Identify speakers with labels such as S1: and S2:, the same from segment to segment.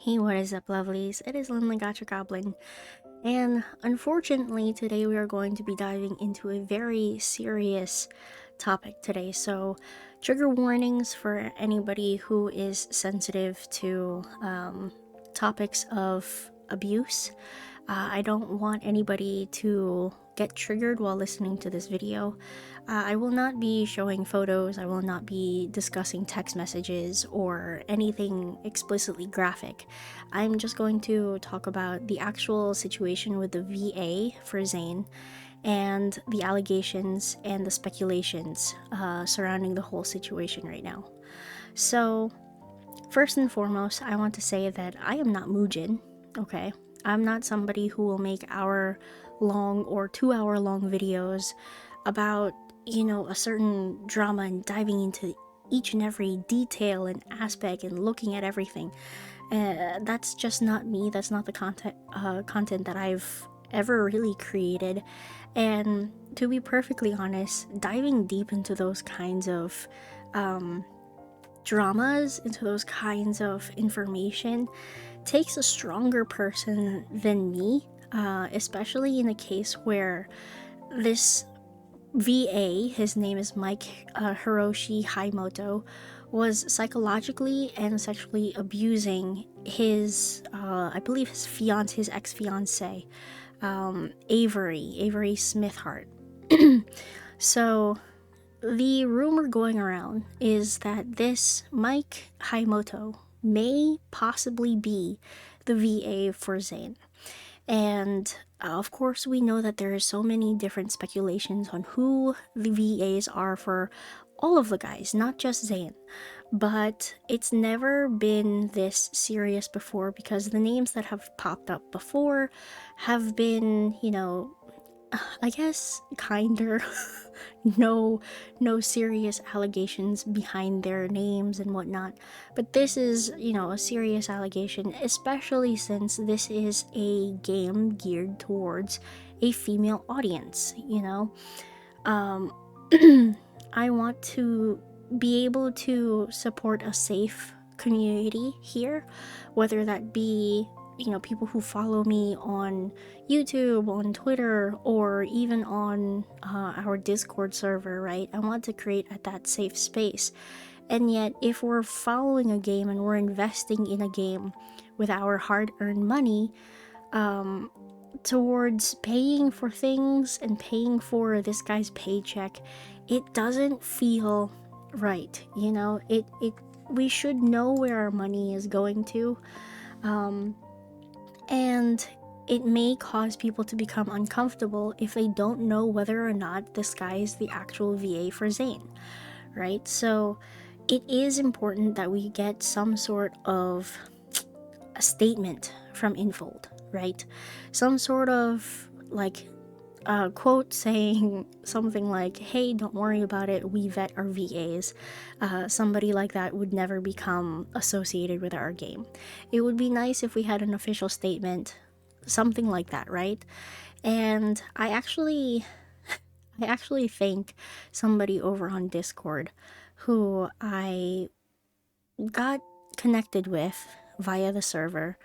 S1: Hey, what is up, lovelies? It is Lynn the Gacha Goblin, and unfortunately, today we are going to be diving into a very serious topic today. So, trigger warnings for anybody who is sensitive to topics of abuse. I don't want anybody to get triggered while listening to this video. I will not be showing photos, I will not be discussing text messages or anything explicitly graphic. I'm just going to talk about the actual situation with the VA for Zayne and the allegations and the speculations surrounding the whole situation right now. So, first and foremost, I want to say that I am not Muujin, okay? I'm not somebody who will make hour-long or 2-hour-long videos about, a certain drama and diving into each and every detail and aspect and looking at everything. That's just not me. That's not the content that I've ever really created. And to be perfectly honest, diving deep into those kinds of dramas, into those kinds of information, takes a stronger person than me, especially in a case where this VA, his name is Mike Hiroshi Haimoto, was psychologically and sexually abusing his, I believe his ex-fiance, Avery Smithhart. So the rumor going around is that this Mike Haimoto may possibly be the VA for Zayne. And of course, we know that there are so many different speculations on who the VAs are for all of the guys, not just Zayne. But it's never been this serious before because the names that have popped up before have been, I guess kinder. no serious allegations behind their names and whatnot, but this is a serious allegation, especially since this is a game geared towards a female audience. I want to be able to support a safe community here, whether that be people who follow me on YouTube, on Twitter, or even on our Discord server, right? I want to create that safe space. And yet, if we're following a game and we're investing in a game with our hard-earned money towards paying for things and paying for this guy's paycheck, it doesn't feel right. We should know where our money is going to. And it may cause people to become uncomfortable if they don't know whether or not this guy is the actual VA for Zayne, right? So it is important that we get some sort of a statement from Infold, right? Some sort of quote saying something like, hey, don't worry about it, we vet our VAs. Somebody like that would never become associated with our game. It would be nice if we had an official statement, something like that, right? And I actually thank somebody over on Discord who I got connected with via the server,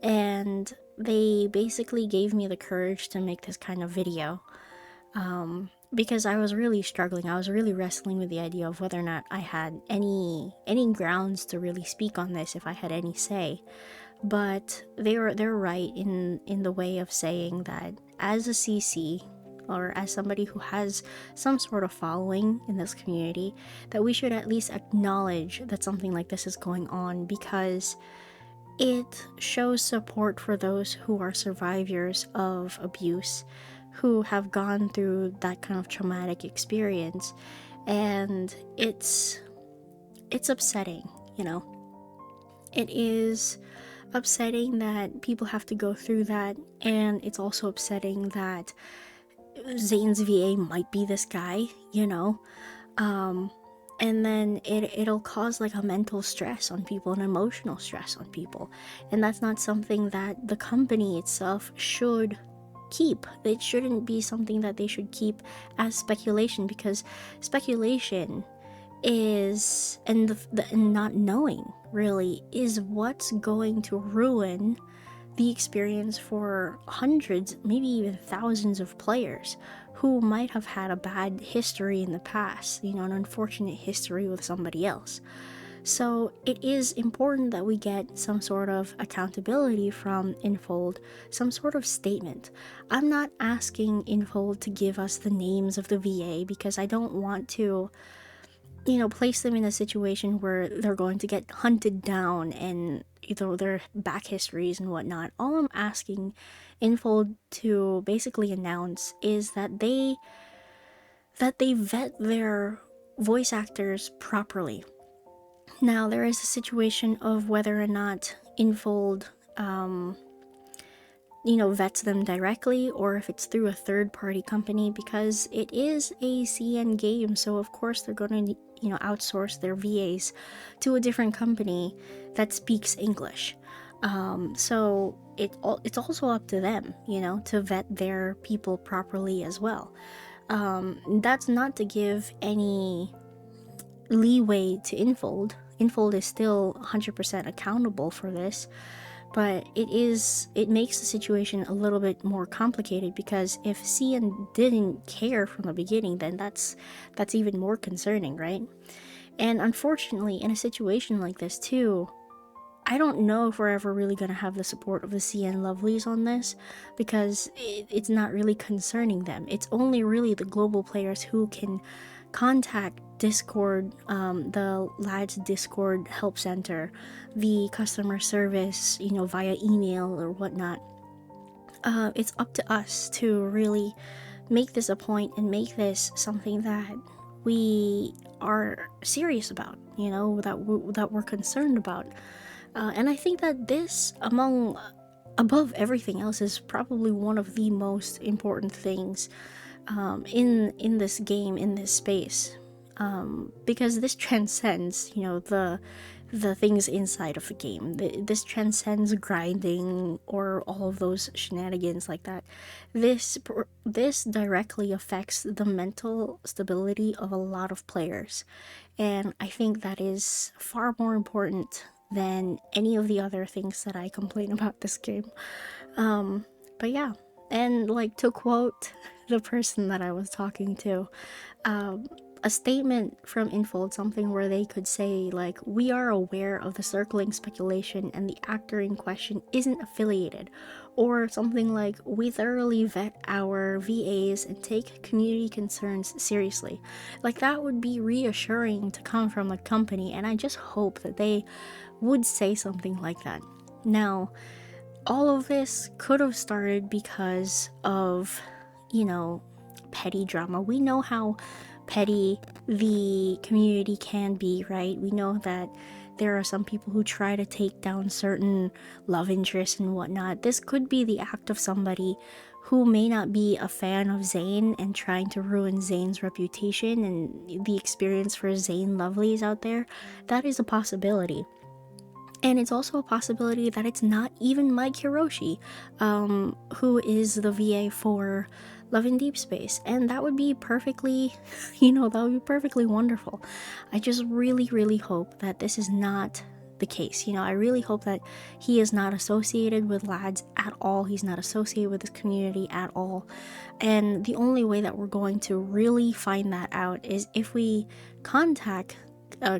S1: and they basically gave me the courage to make this kind of video, because I was really struggling. I was really wrestling with the idea of whether or not I had any grounds to really speak on this, if I had any say. But they're right in the way of saying that as a CC, or as somebody who has some sort of following in this community, that we should at least acknowledge that something like this is going on, because it shows support for those who are survivors of abuse, who have gone through that kind of traumatic experience. And it's upsetting, It is upsetting that people have to go through that, and it's also upsetting that Zayne's VA might be this guy, and then it'll cause like a mental stress on people, an emotional stress on people, and that's not something that the company itself should keep. It shouldn't be something that they should keep as speculation, because speculation is and not knowing, really is what's going to ruin the experience for hundreds, maybe even thousands of players who might have had a bad history in the past, an unfortunate history with somebody else. So it is important that we get some sort of accountability from Infold, some sort of statement. I'm not asking Infold to give us the names of the VA because I don't want to, place them in a situation where they're going to get hunted down and their back histories and whatnot. All I'm asking Infold to basically announce is that they vet their voice actors properly. Now, there is a situation of whether or not Infold, vets them directly or if it's through a third-party company, because it is a CN game, so of course they're going to, outsource their VAs to a different company that speaks English. So it's also up to them, to vet their people properly as well. That's not to give any leeway to Infold. Infold is still 100% accountable for this, but it makes the situation a little bit more complicated, because if CN didn't care from the beginning, then that's even more concerning, right? And unfortunately, in a situation like this too, I don't know if we're ever really going to have the support of the CN lovelies on this, because it's not really concerning them. It's only really the global players who can contact Discord, the lads Discord help center, the customer service, via email or whatnot. It's up to us to really make this a point and make this something that we are serious about, that we're concerned about. And I think that this, above everything else, is probably one of the most important things in this game, in this space, because this transcends, the things inside of the game. This transcends grinding or all of those shenanigans like that. This directly affects the mental stability of a lot of players, and I think that is far more important than any of the other things that I complain about this game. But yeah, and like, to quote the person that I was talking to, a statement from Infold, something where they could say, like, we are aware of the circling speculation and the actor in question isn't affiliated, or something like, we thoroughly vet our VAs and take community concerns seriously. Like, that would be reassuring to come from a company, and I just hope that they would say something like that. Now, all of this could have started because of, petty drama. We know how petty the community can be, right? We know that there are some people who try to take down certain love interests and whatnot. This could be the act of somebody who may not be a fan of Zayne and trying to ruin Zayne's reputation and the experience for Zayne lovelies out there. That is a possibility. And it's also a possibility that it's not even Mike Hiroshi, who is the VA for Love in Deepspace. And that would be perfectly, that would be perfectly wonderful. I just really, really hope that this is not the case. I really hope that he is not associated with lads at all. He's not associated with this community at all. And the only way that we're going to really find that out is if we contact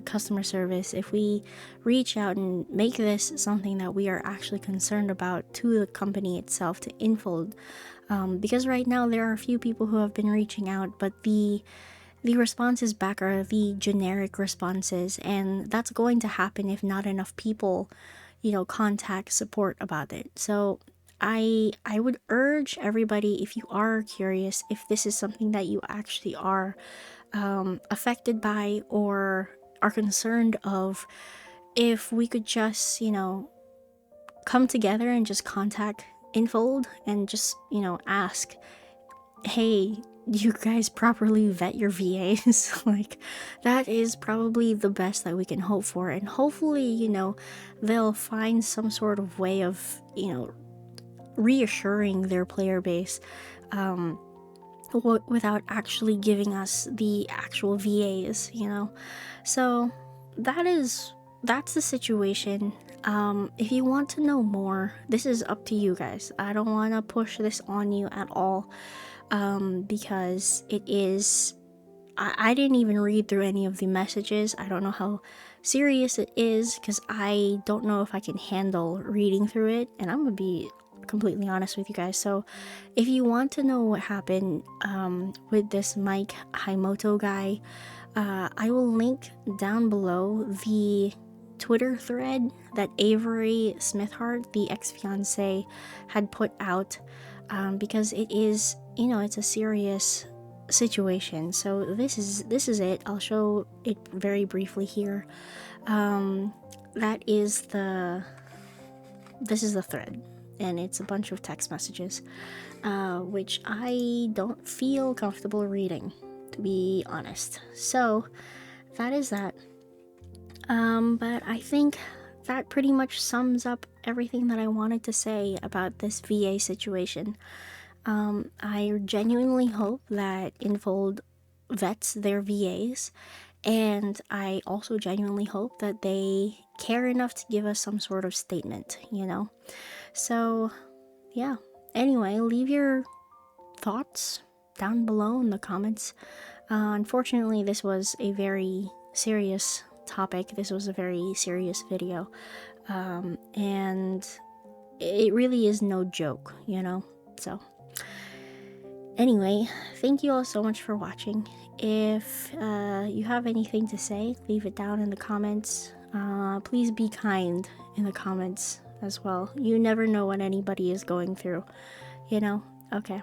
S1: customer service, if we reach out and make this something that we are actually concerned about to the company itself, to Infold, because right now there are a few people who have been reaching out, but the responses back are the generic responses, and that's going to happen if not enough people, contact support about it. So I would urge everybody, if you are curious, if this is something that you actually are affected by or are concerned of, if we could just, come together and just contact Infold and just, ask, hey, do you guys properly vet your VAs? Like, that is probably the best that we can hope for. And hopefully, they'll find some sort of way of, reassuring their player base, without actually giving us the actual VAs, So that is that's the situation. If you want to know more, this is up to you guys. I don't want to push this on you at all, because it is. I didn't even read through any of the messages. I don't know how serious it is because I don't know if I can handle reading through it, and I'm gonna be completely honest with you guys. So, if you want to know what happened with this Mike Himoto guy, I will link down below the Twitter thread that Avery Smithhart, the ex-fiance, had put out, because it is, it's a serious situation. So this is it. I'll show it very briefly here. That is this is the thread, and it's a bunch of text messages, which I don't feel comfortable reading, to be honest. So that is that. But I think that pretty much sums up everything that I wanted to say about this VA situation. I genuinely hope that Infold vets their VAs, and I also genuinely hope that they care enough to give us some sort of statement, So, yeah. Anyway, leave your thoughts down below in the comments. Unfortunately, this was a very serious topic. This was a very serious video. And it really is no joke, So, anyway, thank you all so much for watching. If you have anything to say, leave it down in the comments. Please be kind in the comments as well. You never know what anybody is going through, Okay,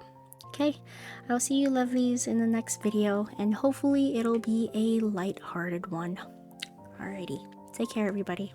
S1: I'll see you lovelies in the next video, and hopefully it'll be a light-hearted one. Alrighty, take care everybody.